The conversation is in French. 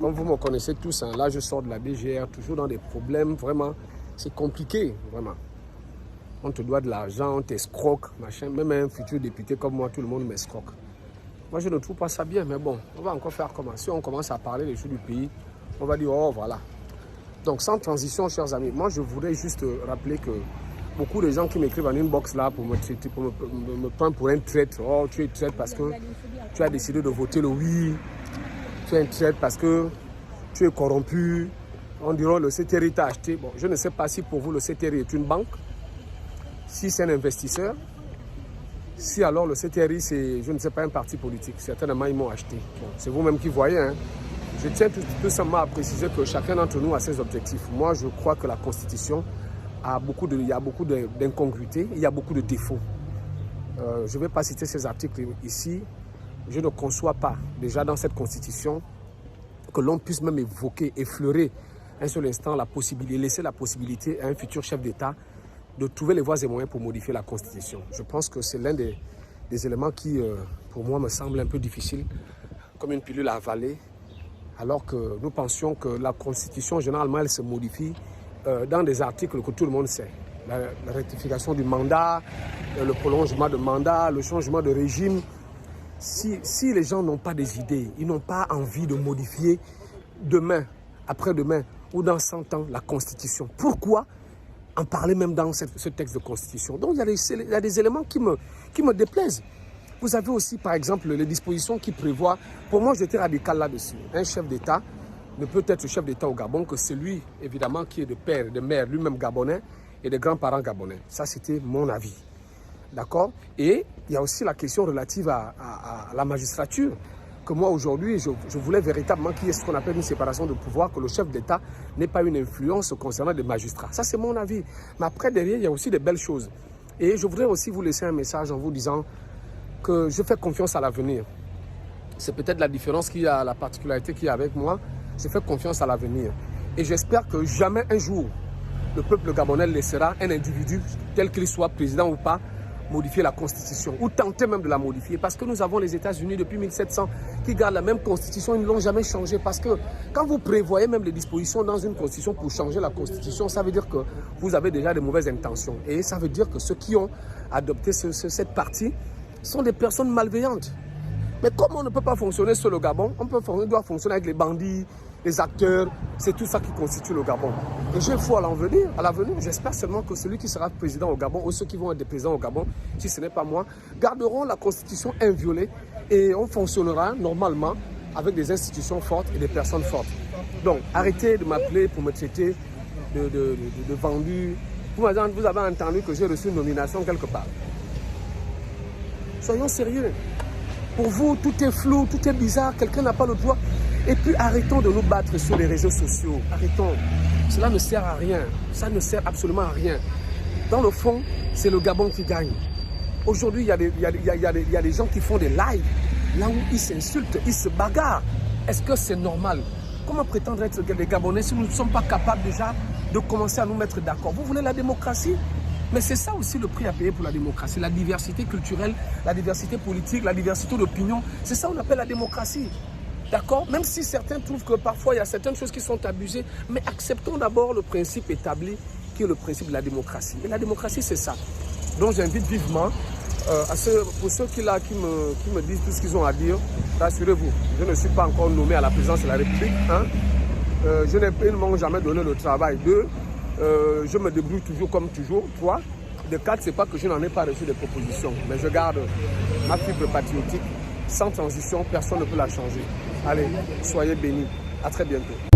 Comme vous me connaissez tous, hein, là je sors de la BGR, toujours dans des problèmes, vraiment, c'est compliqué, vraiment. On te doit de l'argent, on t'escroque, machin. Même un futur député comme moi, tout le monde m'escroque. Moi, je ne trouve pas ça bien, mais bon, on va encore faire comment? Si on commence à parler des choses du pays, on va dire, oh, voilà. Donc, sans transition, chers amis, moi, je voudrais juste rappeler que beaucoup de gens qui m'écrivent en inbox là pour me traiter, pour me prendre pour un traître. Oh, tu es traître parce que tu as décidé de voter le oui. Tu es un traître parce que tu es corrompu. On dirait le CTRI t'a acheté. Bon, je ne sais pas si pour vous, le CTRI est une banque. Si c'est un investisseur, si alors le CTRI, c'est, je ne sais pas, un parti politique, certainement ils m'ont acheté. Bon, c'est vous-même qui voyez. Hein. Je tiens tout simplement à préciser que chacun d'entre nous a ses objectifs. Moi, je crois que la Constitution a il y a beaucoup d'incongruités, il y a beaucoup de défauts. Je ne vais pas citer ces articles ici. Je ne conçois pas, déjà dans cette Constitution, que l'on puisse même évoquer, effleurer un seul instant la possibilité, laisser la possibilité à un futur chef d'État de trouver les voies et moyens pour modifier la Constitution. Je pense que c'est l'un des éléments qui, pour moi, me semble un peu difficile, comme une pilule à avaler, alors que nous pensions que la Constitution, généralement, elle se modifie dans des articles que tout le monde sait. La rectification du mandat, le prolongement de mandat, le changement de régime. Si les gens n'ont pas des idées, ils n'ont pas envie de modifier demain, après-demain ou dans 100 ans la Constitution, pourquoi en parler même dans ce texte de Constitution? Donc il y a des éléments qui me déplaisent. Vous avez aussi par exemple les dispositions qui prévoient, pour moi j'étais radical là-dessus, un chef d'État ne peut être chef d'État au Gabon que celui évidemment qui est de père et de mère lui-même gabonais et de grands-parents gabonais. Ça c'était mon avis. D'accord? Et il y a aussi la question relative à la magistrature, que moi aujourd'hui, je voulais véritablement qu'il y ait ce qu'on appelle une séparation de pouvoir, que le chef d'État n'ait pas une influence concernant des magistrats. Ça, c'est mon avis. Mais après, derrière, il y a aussi des belles choses. Et je voudrais aussi vous laisser un message en vous disant que je fais confiance à l'avenir. C'est peut-être la différence qu'il y a, la particularité qu'il y a avec moi. Je fais confiance à l'avenir. Et j'espère que jamais un jour, le peuple gabonais laissera un individu, tel qu'il soit président ou pas, modifier la Constitution, ou tenter même de la modifier, parce que nous avons les États-Unis depuis 1700 qui gardent la même Constitution, ils ne l'ont jamais changée, parce que quand vous prévoyez même les dispositions dans une Constitution pour changer la Constitution, ça veut dire que vous avez déjà de mauvaises intentions, et ça veut dire que ceux qui ont adopté cette partie sont des personnes malveillantes. Mais comme on ne peut pas fonctionner sur le Gabon, on doit fonctionner avec les bandits, les acteurs, c'est tout ça qui constitue le Gabon. Et j'ai foi à l'avenir, j'espère seulement que celui qui sera président au Gabon, ou ceux qui vont être des présidents au Gabon, si ce n'est pas moi, garderont la Constitution inviolée et on fonctionnera normalement avec des institutions fortes et des personnes fortes. Donc, arrêtez de m'appeler pour me traiter de vendu. Vous avez entendu que j'ai reçu une nomination quelque part. Soyons sérieux. Pour vous, tout est flou, tout est bizarre, quelqu'un n'a pas le droit. Et puis arrêtons de nous battre sur les réseaux sociaux. Arrêtons. Cela ne sert à rien. Ça ne sert absolument à rien. Dans le fond, c'est le Gabon qui gagne. Aujourd'hui, il y a des gens qui font des lives, là où ils s'insultent, ils se bagarrent. Est-ce que c'est normal? Comment prétendre être des Gabonais si nous ne sommes pas capables déjà de commencer à nous mettre d'accord? Vous voulez la démocratie? Mais c'est ça aussi le prix à payer pour la démocratie. La diversité culturelle, la diversité politique, la diversité d'opinion. C'est ça qu'on appelle la démocratie. D'accord? Même si certains trouvent que parfois il y a certaines choses qui sont abusées, mais acceptons d'abord le principe établi qui est le principe de la démocratie. Et la démocratie, c'est ça. Donc j'invite vivement, pour ceux qui me disent tout ce qu'ils ont à dire, rassurez-vous, je ne suis pas encore nommé à la présidence de la République. Hein? Ils ne m'ont jamais donné le travail. 2, je me débrouille toujours comme toujours. 3, de 4, c'est pas que je n'en ai pas reçu de propositions, mais je garde ma fibre patriotique. Sans transition, personne ne peut la changer. Allez, soyez bénis. À très bientôt.